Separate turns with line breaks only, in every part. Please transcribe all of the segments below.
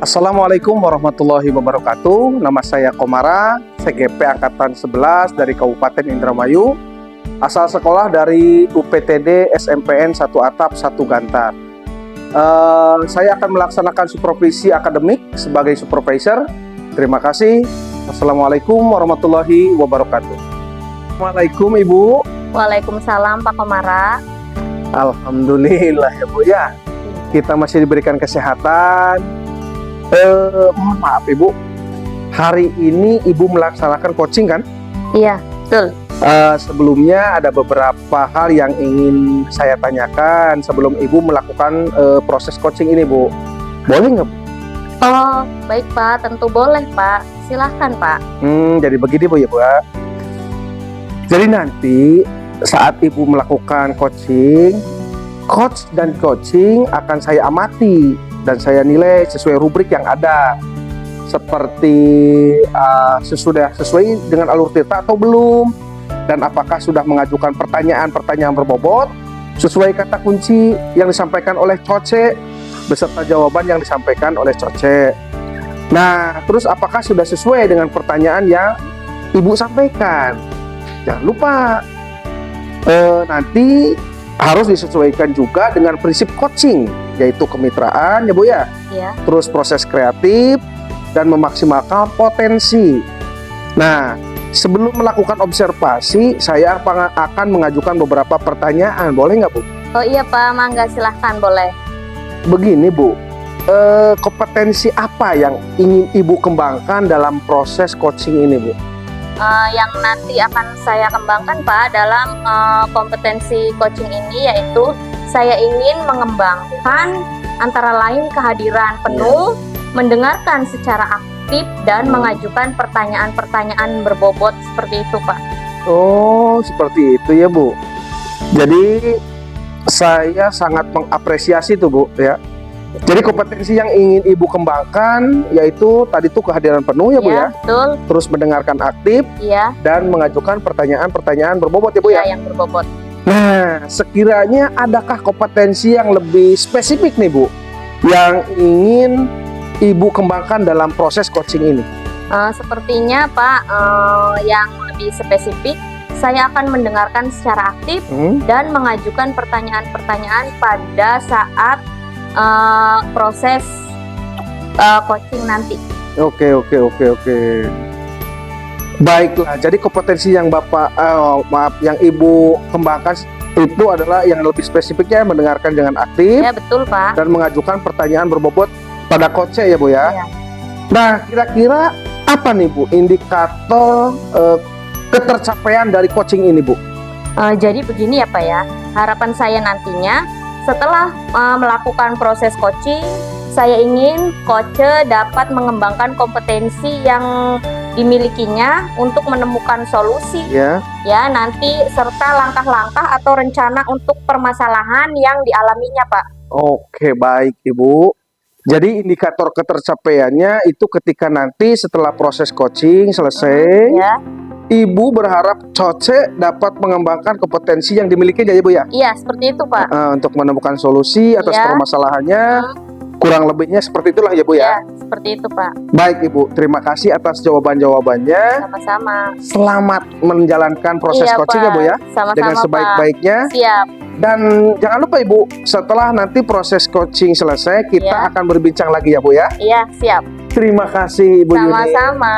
Assalamualaikum warahmatullahi wabarakatuh. Nama saya Komara, CGP Angkatan 11 dari Kabupaten Indramayu. Asal sekolah dari UPTD SMPN 1 Atap 1 Gantar. Saya akan melaksanakan supervisi akademik sebagai supervisor. Terima kasih. Assalamualaikum warahmatullahi wabarakatuh. Assalamualaikum Ibu.
Waalaikumsalam Pak Komara.
Alhamdulillah ya Bu ya. Kita masih diberikan kesehatan. Mohon maaf Ibu, hari ini Ibu melaksanakan coaching kan?
Iya, betul.
Sebelumnya ada beberapa hal yang ingin saya tanyakan sebelum Ibu melakukan proses coaching ini Bu. Boleh nggak Bu?
Oh, baik Pak, tentu boleh Pak. Silahkan Pak.
Jadi begini Bu ya Bu. Jadi nanti saat Ibu melakukan coaching, coach dan coaching akan saya amati dan saya nilai sesuai rubrik yang ada, seperti sesuai dengan alur cerita atau belum, dan apakah sudah mengajukan pertanyaan-pertanyaan berbobot sesuai kata kunci yang disampaikan oleh coach beserta jawaban yang disampaikan oleh coach. Nah, terus apakah sudah sesuai dengan pertanyaan yang Ibu sampaikan? Jangan lupa nanti harus disesuaikan juga dengan prinsip coaching, yaitu kemitraan ya Bu ya.
Iya.
Terus proses kreatif dan memaksimalkan potensi. Nah, sebelum melakukan observasi, saya akan mengajukan beberapa pertanyaan. Boleh nggak Bu?
Oh iya Pak, mangga silahkan boleh.
Begini Bu, kompetensi apa yang ingin Ibu kembangkan dalam proses coaching ini Bu?
Yang nanti akan saya kembangkan Pak dalam kompetensi coaching ini yaitu saya ingin mengembangkan antara lain kehadiran penuh, mendengarkan secara aktif dan mengajukan pertanyaan-pertanyaan berbobot seperti itu Pak.
Oh, seperti itu ya Bu. Jadi saya sangat mengapresiasi tuh Bu ya. Jadi kompetensi yang ingin Ibu kembangkan yaitu tadi tuh kehadiran penuh ya Bu
Iya,
ya.
betul.
Terus mendengarkan aktif
Iya,
dan mengajukan pertanyaan-pertanyaan berbobot ya Bu ya.
iya yang berbobot.
Nah, sekiranya adakah kompetensi yang lebih spesifik nih Bu yang ingin Ibu kembangkan dalam proses coaching ini?
Sepertinya Pak, yang lebih spesifik saya akan mendengarkan secara aktif dan mengajukan pertanyaan-pertanyaan pada saat proses coaching nanti.
Oke. Baiklah, jadi kompetensi yang yang Ibu kembangkan itu adalah yang lebih spesifiknya mendengarkan dengan aktif
Ya betul Pak.
dan mengajukan pertanyaan berbobot pada coach ya Bu ya.
Iya.
Nah, kira-kira apa nih Bu indikator ketercapaian dari coaching ini Bu?
Jadi begini ya Pak ya, harapan saya nantinya setelah melakukan proses coaching, saya ingin coach dapat mengembangkan kompetensi yang dimilikinya untuk menemukan solusi
Ya.
ya nanti serta langkah-langkah atau rencana untuk permasalahan yang dialaminya Pak.
Oke, baik Ibu. Jadi indikator ketercapaiannya itu ketika nanti setelah proses coaching selesai,
Ya.
Ibu berharap coach dapat mengembangkan kompetensi yang dimiliki ya Ibu ya,
Iya seperti itu Pak.
untuk menemukan solusi atas
Ya.
permasalahannya. Kurang lebihnya seperti itulah ya Bu ya.
Ya seperti itu Pak.
Baik Ibu, terima kasih atas jawaban-jawabannya.
Sama-sama.
Selamat menjalankan proses
Iya,
coaching
Pak.
ya Bu ya,
Sama-sama
dengan
Pak.
sebaik-baiknya.
Siap.
Dan jangan lupa Ibu, setelah nanti proses coaching selesai, kita
Iya.
akan berbincang lagi ya Bu ya.
Iya siap.
Terima kasih Ibu Yuni.
Sama-sama.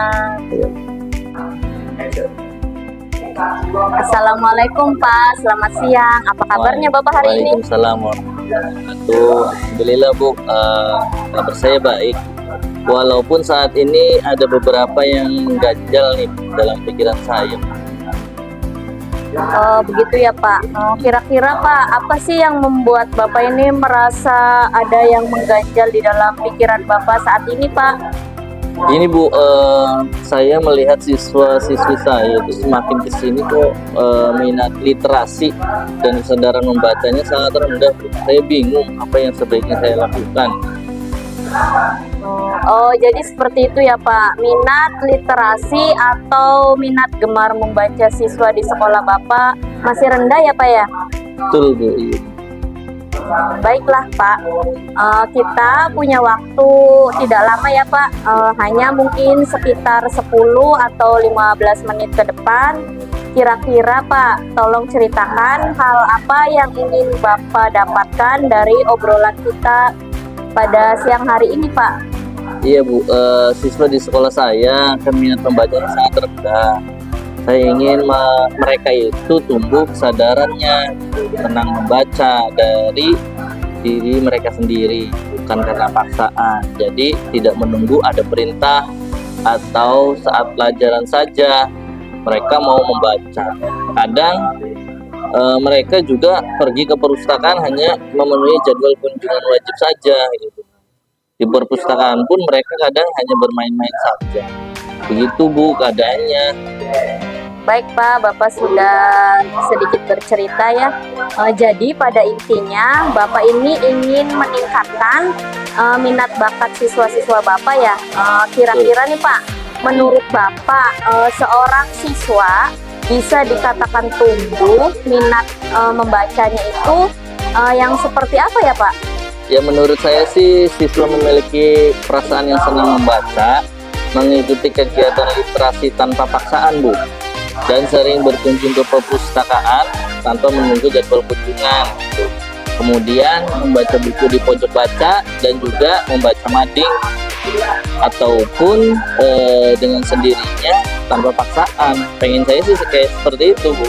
Assalamualaikum Pak, selamat siang. Apa kabarnya Bapak hari ini?
Waalaikumsalam warahmatullahi wabarakatuh. Alhamdulillah Bu, kabar saya baik. Walaupun saat ini ada beberapa yang mengganjal nih dalam pikiran saya.
Oh begitu ya Pak. Kira-kira Pak, apa sih yang membuat Bapak ini merasa ada yang mengganjal di dalam pikiran Bapak saat ini Pak?
Ini Bu, saya melihat siswa-siswi saya itu semakin kesini kok minat literasi dan kesadaran membacanya sangat rendah. Saya bingung apa yang sebaiknya saya lakukan.
Oh, jadi seperti itu ya Pak. Minat literasi atau minat gemar membaca siswa di sekolah Bapak masih rendah ya Pak ya?
Betul Bu.
Baiklah Pak, kita punya waktu tidak lama ya Pak, hanya mungkin sekitar 10 atau 15 menit ke depan. Kira-kira Pak, tolong ceritakan hal apa yang ingin Bapak dapatkan dari obrolan kita pada siang hari ini Pak.
Iya Bu, siswa di sekolah saya kan minat membacanya sangat rendah. Saya ingin mereka itu tumbuh kesadarannya, senang membaca dari diri mereka sendiri, bukan karena paksaan. Jadi tidak menunggu ada perintah atau saat pelajaran saja mereka mau membaca. Kadang mereka juga pergi ke perpustakaan hanya memenuhi jadwal kunjungan wajib saja gitu. Di perpustakaan pun mereka kadang hanya bermain-main saja. Begitu Bu keadaannya.
Baik Pak, Bapak sudah sedikit bercerita ya. Jadi pada intinya Bapak ini ingin meningkatkan minat bakat siswa-siswa Bapak ya. Kira-kira nih Pak, menurut Bapak seorang siswa bisa dikatakan tumbuh minat membacanya itu yang seperti apa ya Pak?
Ya menurut saya sih siswa memiliki perasaan yang senang membaca, mengikuti kegiatan literasi tanpa paksaan Bu, dan sering berkunjung ke perpustakaan tanpa menunggu jadwal kunjungan. Kemudian membaca buku di pojok baca dan juga membaca mading ataupun dengan sendirinya tanpa paksaan. Pengen saya sih kayak seperti itu Bu.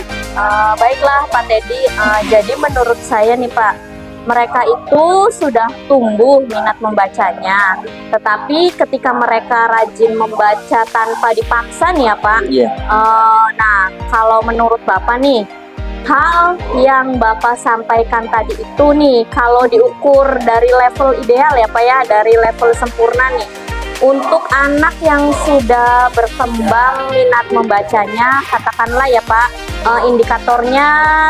Baiklah Pak Teddy, jadi menurut saya nih Pak, mereka itu sudah tumbuh minat membacanya, tetapi ketika mereka rajin membaca tanpa dipaksa nih ya Pak.
Iya.
Nah, kalau menurut Bapak nih, hal yang Bapak sampaikan tadi itu nih, kalau diukur dari level ideal ya Pak ya, dari level sempurna nih, untuk anak yang sudah berkembang minat membacanya, katakanlah ya Pak, indikatornya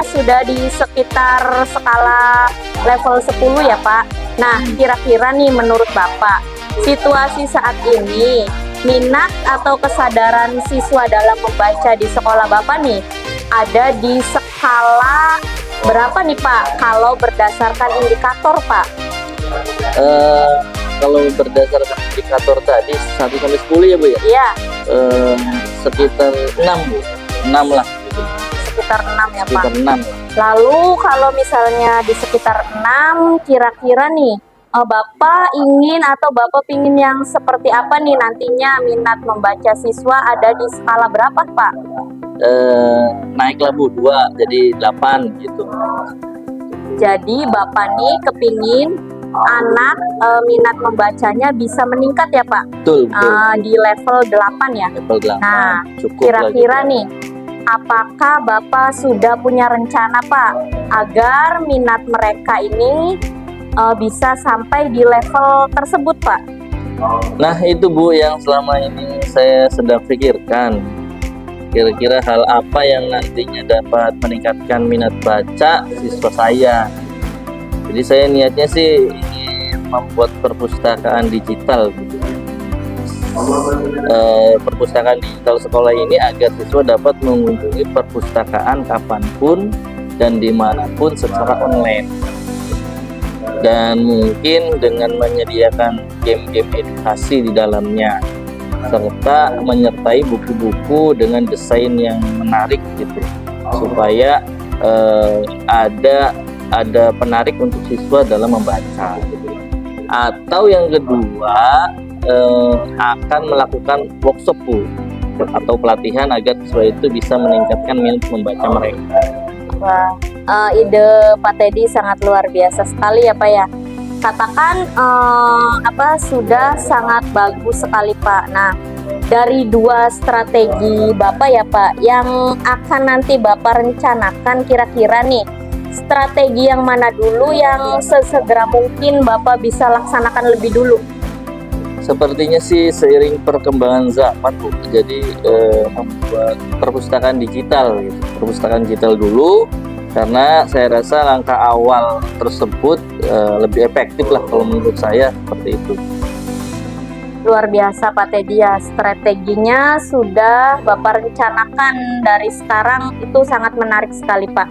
sudah di sekitar skala level 10 ya Pak. Nah, kira-kira nih menurut Bapak, situasi saat ini, minat atau kesadaran siswa dalam membaca di sekolah Bapak nih, ada di skala berapa nih Pak, kalau berdasarkan indikator Pak?
Kalau berdasarkan indikator tadi 1 sampai 10 ya Bu ya?
Iya.
Sekitar 6 Bu, 6 lah.
Sekitar 6 ya Pak.
Sekitar 6.
Lalu kalau misalnya di sekitar 6, kira-kira nih Bapak ingin atau Bapak ingin yang seperti apa nih nantinya minat membaca siswa ada di skala berapa Pak?
Naiklah Bu 2 jadi 8 gitu.
Jadi Bapak nih kepingin anak minat membacanya bisa meningkat ya Pak?
Betul, betul.
Di level 8 ya?
Level 8.
Nah,
cukup
kira-kira
lagi.
nih, apakah Bapak sudah punya rencana Pak agar minat mereka ini bisa sampai di level tersebut Pak?
Nah itu Bu yang selama ini saya sedang pikirkan. Kira-kira hal apa yang nantinya dapat meningkatkan minat baca siswa saya. Jadi saya niatnya sih ingin membuat perpustakaan digital gitu. Perpustakaan digital sekolah ini agar siswa dapat mengunjungi perpustakaan kapanpun dan dimanapun secara online, dan mungkin dengan menyediakan game-game edukasi di dalamnya serta menyertai buku-buku dengan desain yang menarik gitu, supaya ada penarik untuk siswa dalam membaca. Atau yang kedua, akan melakukan workshop Bu, atau pelatihan agar siswa itu bisa meningkatkan minat membaca mereka.
Wah, ide Pak Teddy sangat luar biasa sekali ya Pak ya. Katakan sudah sangat bagus sekali Pak. Nah, dari 2 strategi Bapak ya Pak yang akan nanti Bapak rencanakan, kira-kira nih strategi yang mana dulu yang sesegera mungkin Bapak bisa laksanakan lebih dulu?
Sepertinya sih seiring perkembangan zaman Bu, jadi membuat perpustakaan digital gitu. Perpustakaan digital dulu, karena saya rasa langkah awal tersebut lebih efektif lah kalau menurut saya, seperti itu.
Luar biasa Pak Teddy ya, strateginya sudah Bapak rencanakan dari sekarang, itu sangat menarik sekali Pak,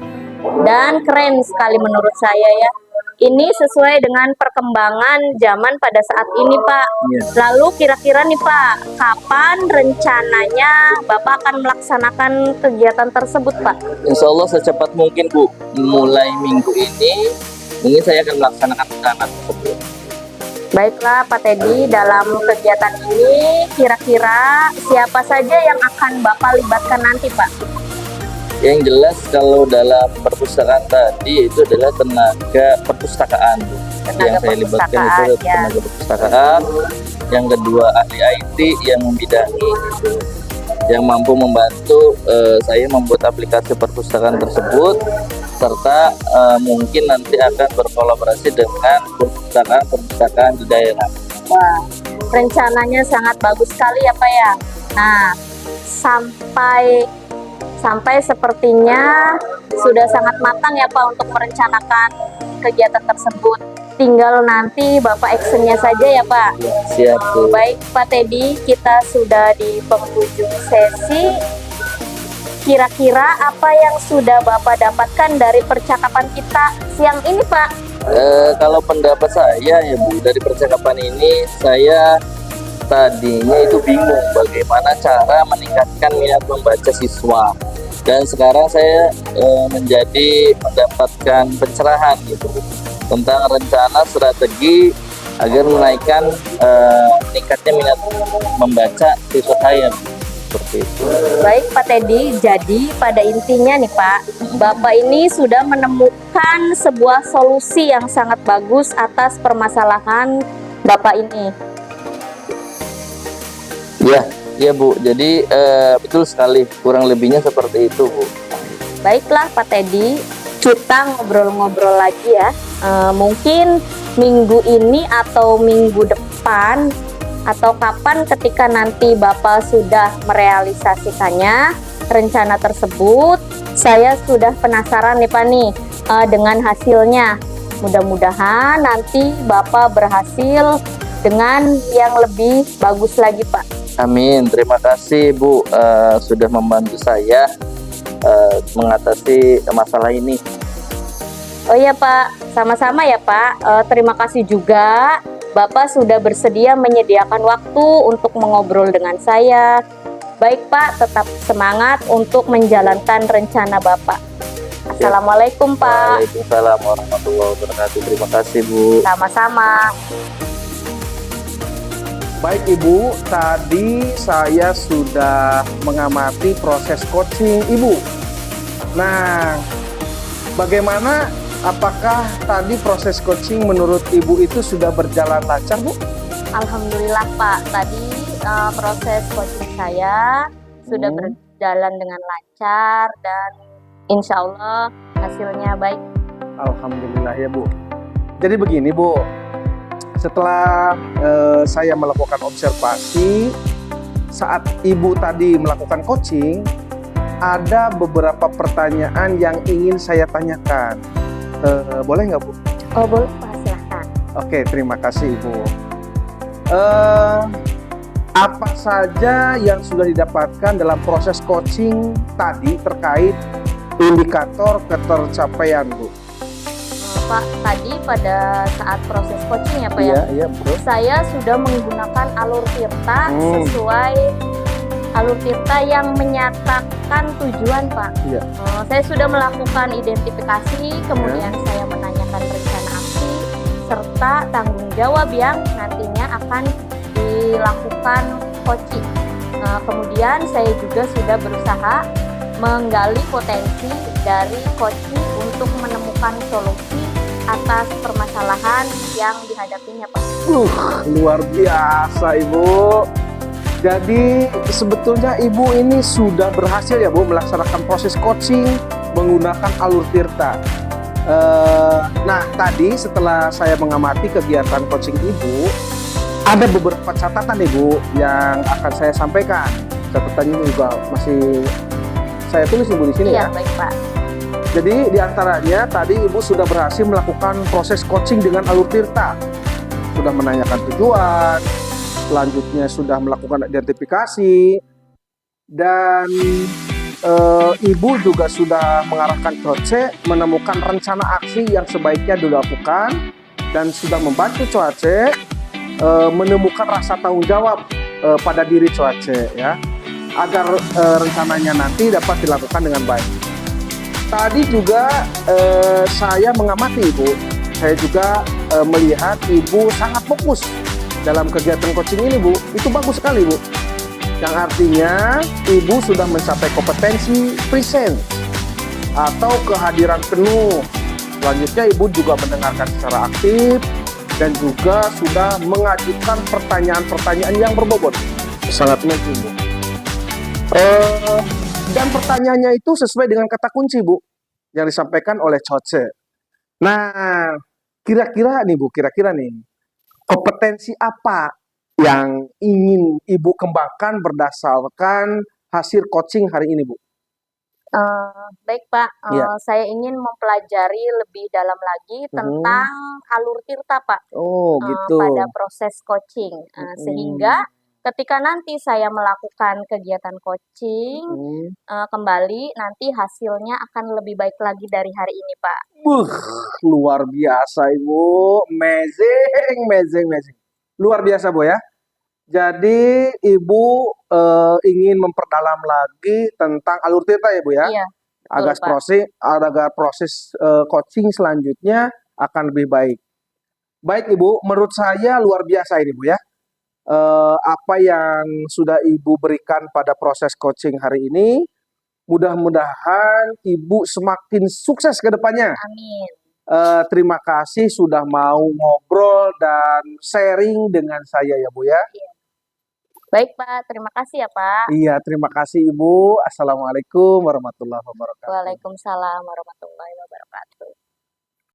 dan keren sekali menurut saya ya. ini sesuai dengan perkembangan zaman pada saat ini, Pak.
Iya.
Lalu kira-kira nih, Pak, kapan rencananya Bapak akan melaksanakan kegiatan tersebut, Pak?
Insya Allah secepat mungkin Bu. Mulai minggu ini mungkin saya akan melaksanakan rencana tersebut.
Baiklah, Pak Teddy, dalam kegiatan ini kira-kira siapa saja yang akan Bapak libatkan nanti, Pak?
Yang jelas kalau dalam perpustakaan tadi itu adalah tenaga perpustakaan Bu.
Tenaga
Yang saya libatkan itu
perpustakaan,
adalah
ya.
tenaga perpustakaan. Yang kedua ahli IT yang membidangi gitu, yang mampu membantu saya membuat aplikasi perpustakaan tersebut, serta mungkin nanti akan berkolaborasi dengan perpustakaan di daerah.
Wah, rencananya sangat bagus sekali ya, Pak ya. Nah, sampai sepertinya sudah sangat matang ya, Pak, untuk merencanakan kegiatan tersebut. Tinggal nanti Bapak actionnya saja ya, Pak.
Ya, siap Bu.
Baik, Pak Teddy, kita sudah di penghujung sesi. Kira-kira apa yang sudah Bapak dapatkan dari percakapan kita siang ini, Pak?
Kalau pendapat saya ya Bu, dari percakapan ini saya tadinya itu bingung bagaimana cara meningkatkan minat membaca siswa, dan sekarang saya mendapatkan pencerahan gitu Bu, tentang rencana strategi agar menaikkan meningkatnya minat membaca siswa saya Bu. Seperti itu.
Baik, Pak Teddy, jadi pada intinya nih, Pak, Bapak ini sudah menemukan sebuah solusi yang sangat bagus atas permasalahan Bapak ini.
Ya Bu, jadi betul sekali, kurang lebihnya seperti itu Bu.
Baiklah, Pak Teddy, kita ngobrol-ngobrol lagi ya. Mungkin minggu ini atau minggu depan atau kapan ketika nanti Bapak sudah merealisasikannya rencana tersebut, saya sudah penasaran nih Pak nih dengan hasilnya. Mudah-mudahan nanti Bapak berhasil dengan yang lebih bagus lagi, Pak.
Amin, terima kasih Bu sudah membantu saya mengatasi masalah ini.
Oh iya Pak, sama-sama ya Pak. Terima kasih juga Bapak sudah bersedia menyediakan waktu untuk mengobrol dengan saya. Baik Pak, tetap semangat untuk menjalankan rencana Bapak. Assalamualaikum Pak.
Waalaikumsalam warahmatullahi wabarakatuh. Terima kasih Bu.
Sama-sama.
Baik Ibu, tadi saya sudah mengamati proses coaching Ibu. Nah, bagaimana? Apakah tadi proses coaching menurut Ibu itu sudah berjalan lancar, Bu?
Alhamdulillah Pak, tadi proses coaching saya sudah berjalan dengan lancar dan insya Allah hasilnya baik.
Alhamdulillah ya Bu. Jadi begini Bu, setelah saya melakukan observasi saat Ibu tadi melakukan coaching, ada beberapa pertanyaan yang ingin saya tanyakan. Boleh nggak Bu?
Oh boleh Pak, silahkan.
Oke, terima kasih Ibu. Apa saja yang sudah didapatkan dalam proses coaching tadi terkait indikator ketercapaian Bu?
Pak, tadi pada saat proses coaching ya Pak ya,
Iya betul.
saya sudah menggunakan alur tirta sesuai alur tirta yang menyatakan tujuan Pak.
Iya.
Saya sudah melakukan identifikasi, kemudian saya menanyakan rencana aksi serta tanggung jawab yang nantinya akan dilakukan coaching. Kemudian saya juga sudah berusaha menggali potensi dari coaching untuk menemukan solusi atas permasalahan yang dihadapinya Pak.
Luar biasa Ibu. Jadi sebetulnya Ibu ini sudah berhasil ya Bu melaksanakan proses coaching menggunakan alur tirta. Nah tadi setelah saya mengamati kegiatan coaching Ibu, ada beberapa catatan Ibu yang akan saya sampaikan. Catatan ini juga masih saya tulis Ibu di sini
Iya,
ya.
baik Pak.
Jadi diantaranya tadi Ibu sudah berhasil melakukan proses coaching dengan alur tirta, sudah menanyakan tujuan, selanjutnya sudah melakukan identifikasi, dan Ibu juga sudah mengarahkan Coace menemukan rencana aksi yang sebaiknya dilakukan dan sudah membantu Coace menemukan rasa tanggung jawab pada diri Coace ya, agar rencananya nanti dapat dilakukan dengan baik. Tadi juga saya mengamati Ibu, saya juga melihat Ibu sangat fokus dalam kegiatan coaching ini Bu. Itu bagus sekali Bu. Yang artinya Ibu sudah mencapai kompetensi present atau kehadiran penuh. Selanjutnya Ibu juga mendengarkan secara aktif dan juga sudah mengajukan pertanyaan-pertanyaan yang berbobot. Sangat penting Bu. Dan pertanyaannya itu sesuai dengan kata kunci Bu yang disampaikan oleh Coace. Nah, kira-kira nih Bu, kira-kira nih kompetensi apa yang ingin Ibu kembangkan berdasarkan hasil coaching hari ini Bu?
Baik Pak,
Iya.
saya ingin mempelajari lebih dalam lagi tentang alur tirta Pak,
Oh gitu.
pada proses coaching, sehingga ketika nanti saya melakukan kegiatan coaching kembali, nanti hasilnya akan lebih baik lagi dari hari ini Pak.
Luar biasa Ibu, amazing. Luar biasa Bu ya. Jadi Ibu ingin memperdalam lagi tentang alur tirta ya Bu ya,
Iya,
agar
Pak.
proses coaching selanjutnya akan lebih baik. Baik Ibu, menurut saya luar biasa ini Bu ya. Apa yang sudah Ibu berikan pada proses coaching hari ini, mudah-mudahan Ibu semakin sukses ke depannya.
Amin.
Terima kasih sudah mau ngobrol dan sharing dengan saya ya Bu ya.
Baik Pak, terima kasih ya Pak.
Iya, terima kasih Ibu. Assalamualaikum warahmatullahi wabarakatuh.
Waalaikumsalam warahmatullahi wabarakatuh.